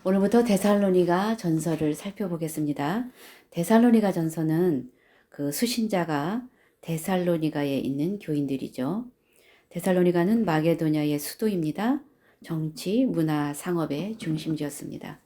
오늘부터 데살로니가 전서를 살펴보겠습니다. 데살로니가 전서는 그 수신자가 데살로니가에 있는 교인들이죠. 데살로니가는 마게도냐의 수도입니다. 정치, 문화, 상업의 중심지였습니다.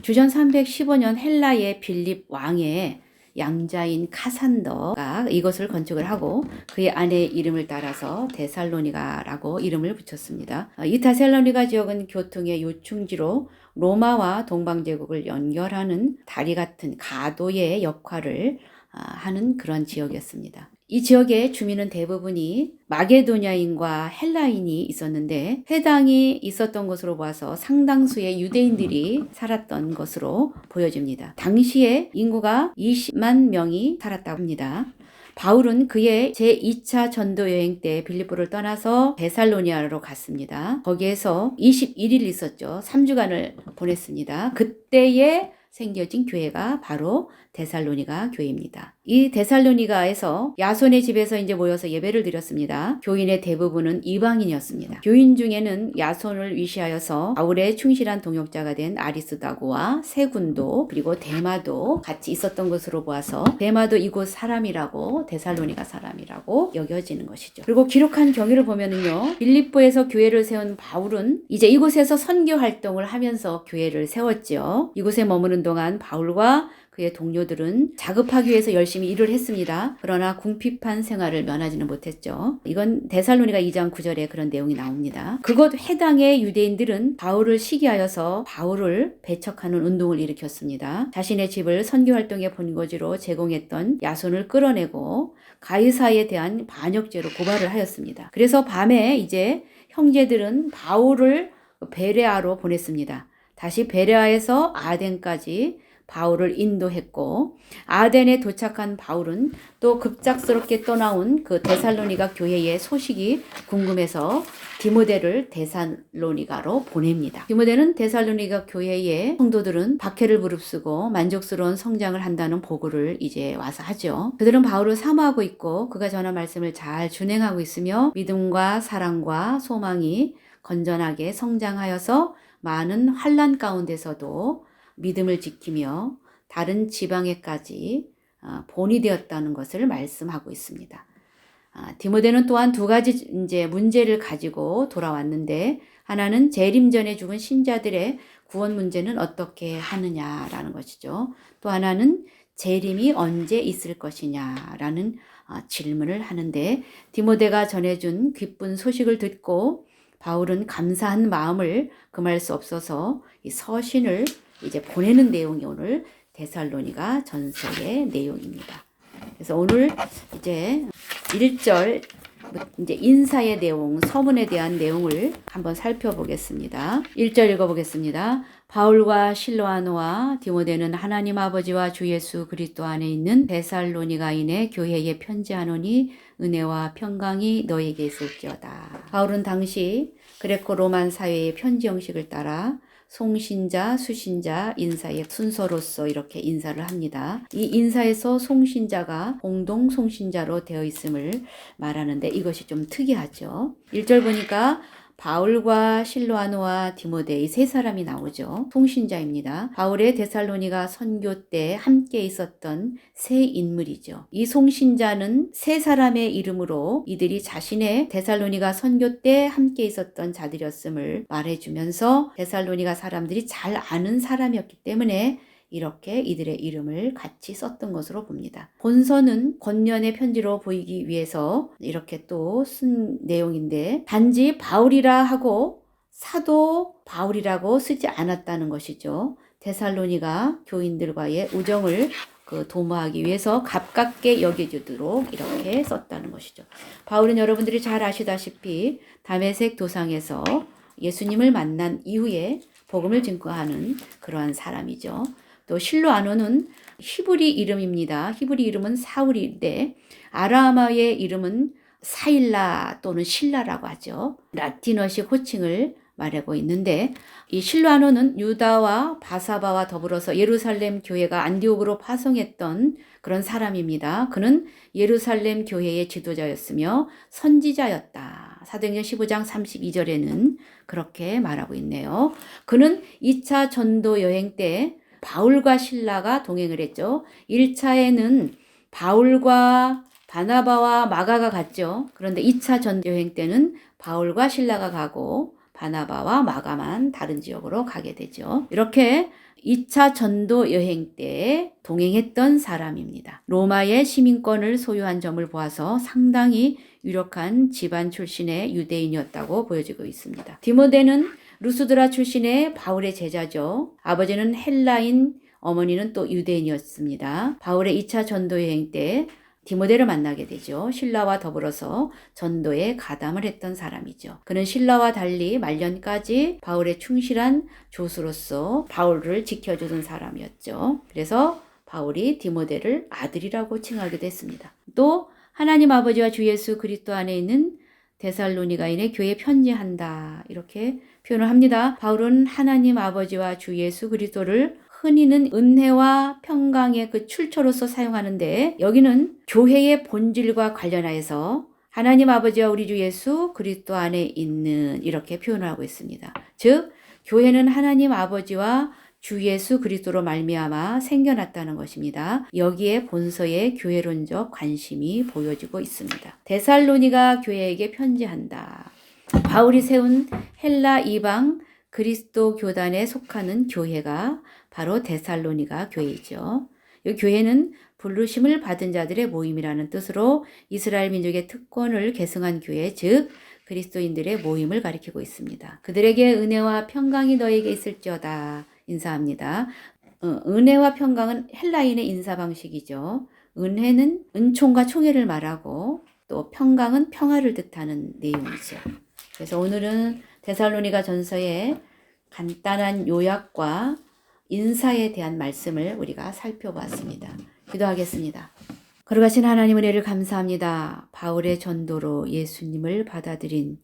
주전 315년 헬라의 빌립 왕의 양자인 카산더가 이것을 건축을 하고 그의 아내의 이름을 따라서 데살로니가라고 이름을 붙였습니다. 이 데살로니가 지역은 교통의 요충지로 로마와 동방제국을 연결하는 다리 같은 가도의 역할을 하는 그런 지역이었습니다. 이 지역의 주민은 대부분이 마게도냐인과 헬라인이 있었는데 해당이 있었던 것으로 봐서 상당수의 유대인들이 살았던 것으로 보여집니다. 당시에 인구가 20만 명이 살았다고 합니다. 바울은 그의 제2차 전도 여행 때 빌립보를 떠나서 데살로니아로 갔습니다. 거기에서 21일 있었죠. 3주간을 보냈습니다. 그때에 생겨진 교회가 바로 데살로니가 교회입니다. 이 데살로니가에서 야손의 집에서 이제 모여서 예배를 드렸습니다. 교인의 대부분은 이방인이었습니다. 교인 중에는 야손을 위시하여서 바울의 충실한 동역자가 된 아리스다고와 세군도 그리고 데마도 같이 있었던 것으로 보아서 데마도 이곳 사람이라고 데살로니가 사람이라고 여겨지는 것이죠. 그리고 기록한 경위를 보면은요. 빌립보에서 교회를 세운 바울은 이제 이곳에서 선교 활동을 하면서 교회를 세웠죠. 이곳에 머무는 동안 바울과 그의 동료들은 자급하기 위해서 열심히 일을 했습니다. 그러나 궁핍한 생활을 면하지는 못했죠. 이건 데살로니가 2장 9절에 그런 내용이 나옵니다. 그곳 해당의 유대인들은 바울을 시기하여서 바울을 배척하는 운동을 일으켰습니다. 자신의 집을 선교활동의 본거지로 제공했던 야손을 끌어내고 가이사에 대한 반역죄로 고발을 하였습니다. 그래서 밤에 이제 형제들은 바울을 베레아로 보냈습니다. 다시 베레아에서 아덴까지 바울을 인도했고 아덴에 도착한 바울은 또 급작스럽게 떠나온 그 데살로니가 교회의 소식이 궁금해서 디모데를 데살로니가로 보냅니다. 디모데는 데살로니가 교회의 성도들은 박해를 무릅쓰고 만족스러운 성장을 한다는 보고를 이제 와서 하죠. 그들은 바울을 사모하고 있고 그가 전한 말씀을 잘 준행하고 있으며 믿음과 사랑과 소망이 건전하게 성장하여서 많은 환난 가운데서도 믿음을 지키며 다른 지방에까지 본이 되었다는 것을 말씀하고 있습니다. 디모데는 또한 두 가지 이제 문제를 가지고 돌아왔는데 하나는 재림 전에 죽은 신자들의 구원 문제는 어떻게 하느냐라는 것이죠. 또 하나는 재림이 언제 있을 것이냐라는 질문을 하는데 디모데가 전해준 기쁜 소식을 듣고 바울은 감사한 마음을 금할 수 없어서 이 서신을 이제 보내는 내용이 오늘 데살로니가 전서의 내용입니다. 그래서 오늘 이제 1절 이제 인사의 내용, 서문에 대한 내용을 한번 살펴보겠습니다. 1절 읽어보겠습니다. 바울과 실로아노와 디모데는 하나님 아버지와 주 예수 그리스도 안에 있는 데살로니가인의 교회에 편지하노니 은혜와 평강이 너에게 있을지어다. 바울은 당시 그레코 로만 사회의 편지 형식을 따라 송신자, 수신자, 인사의 순서로서 이렇게 인사를 합니다. 이 인사에서 송신자가 공동 송신자로 되어 있음을 말하는데 이것이 좀 특이하죠. 1절 보니까 바울과 실로아노와 디모데 이 세 사람이 나오죠. 송신자입니다. 바울의 데살로니가 선교 때 함께 있었던 세 인물이죠. 이 송신자는 세 사람의 이름으로 이들이 자신의 데살로니가 선교 때 함께 있었던 자들이었음을 말해주면서 데살로니가 사람들이 잘 아는 사람이었기 때문에 이렇게 이들의 이름을 같이 썼던 것으로 봅니다. 본서는 권면의 편지로 보이기 위해서 이렇게 또 쓴 내용인데 단지 바울이라 하고 사도 바울이라고 쓰지 않았다는 것이죠. 데살로니가 교인들과의 우정을 도모하기 위해서 가깝게 여겨주도록 이렇게 썼다는 것이죠. 바울은 여러분들이 잘 아시다시피 다메섹 도상에서 예수님을 만난 이후에 복음을 증거하는 그러한 사람이죠. 또 실로아노는 히브리 이름입니다. 히브리 이름은 사울인데 아람어의 이름은 사일라 또는 실라라고 하죠. 라틴어식 호칭을 말하고 있는데 이 실로아노는 유다와 바사바와 더불어서 예루살렘 교회가 안디옥으로 파송했던 그런 사람입니다. 그는 예루살렘 교회의 지도자였으며 선지자였다. 사도행전 15장 32절에는 그렇게 말하고 있네요. 그는 2차 전도 여행 때 바울과 실라가 동행을 했죠. 1차에는 바울과 바나바와 마가가 갔죠. 그런데 2차 전도 여행 때는 바울과 실라가 가고 바나바와 마가만 다른 지역으로 가게 되죠. 이렇게 2차 전도 여행 때 동행했던 사람입니다. 로마의 시민권을 소유한 점을 보아서 상당히 유력한 집안 출신의 유대인이었다고 보여지고 있습니다. 디모데는 루스드라 출신의 바울의 제자죠. 아버지는 헬라인, 어머니는 또 유대인이었습니다. 바울의 2차 전도 여행 때 디모데를 만나게 되죠. 신라와 더불어서 전도에 가담을 했던 사람이죠. 그는 신라와 달리 말년까지 바울의 충실한 조수로서 바울을 지켜주던 사람이었죠. 그래서 바울이 디모데를 아들이라고 칭하기도 했습니다. 또 하나님 아버지와 주 예수 그리스도 안에 있는 데살로니가인의 교회에 편지한다, 이렇게 표현을 합니다. 바울은 하나님 아버지와 주 예수 그리스도를 흔히는 은혜와 평강의 그 출처로서 사용하는데, 여기는 교회의 본질과 관련하여서 하나님 아버지와 우리 주 예수 그리스도 안에 있는, 이렇게 표현을 하고 있습니다. 즉 교회는 하나님 아버지와 주 예수 그리스도로 말미암아 생겨났다는 것입니다. 여기에 본서의 교회론적 관심이 보여지고 있습니다. 데살로니가 교회에게 편지한다. 바울이 세운 헬라 이방 그리스도 교단에 속하는 교회가 바로 데살로니가 교회이죠. 이 교회는 부르심을 받은 자들의 모임이라는 뜻으로 이스라엘 민족의 특권을 계승한 교회, 즉 그리스도인들의 모임을 가리키고 있습니다. 그들에게 은혜와 평강이 너에게 있을지어다 인사합니다. 은혜와 평강은 헬라인의 인사 방식이죠. 은혜는 은총과 총회를 말하고 또 평강은 평화를 뜻하는 내용이죠. 그래서 오늘은 데살로니가 전서의 간단한 요약과 인사에 대한 말씀을 우리가 살펴봤습니다. 기도하겠습니다. 거룩하신 하나님, 은혜를 감사합니다. 바울의 전도로 예수님을 받아들인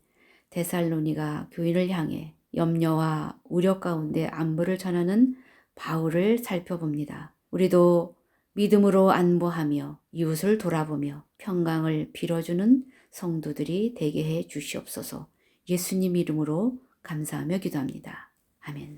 데살로니가 교인을 향해 염려와 우려 가운데 안부를 전하는 바울을 살펴봅니다. 우리도 믿음으로 안보하며 이웃을 돌아보며 평강을 빌어주는 성도들이 되게 해 주시옵소서. 예수님 이름으로 감사하며 기도합니다. 아멘.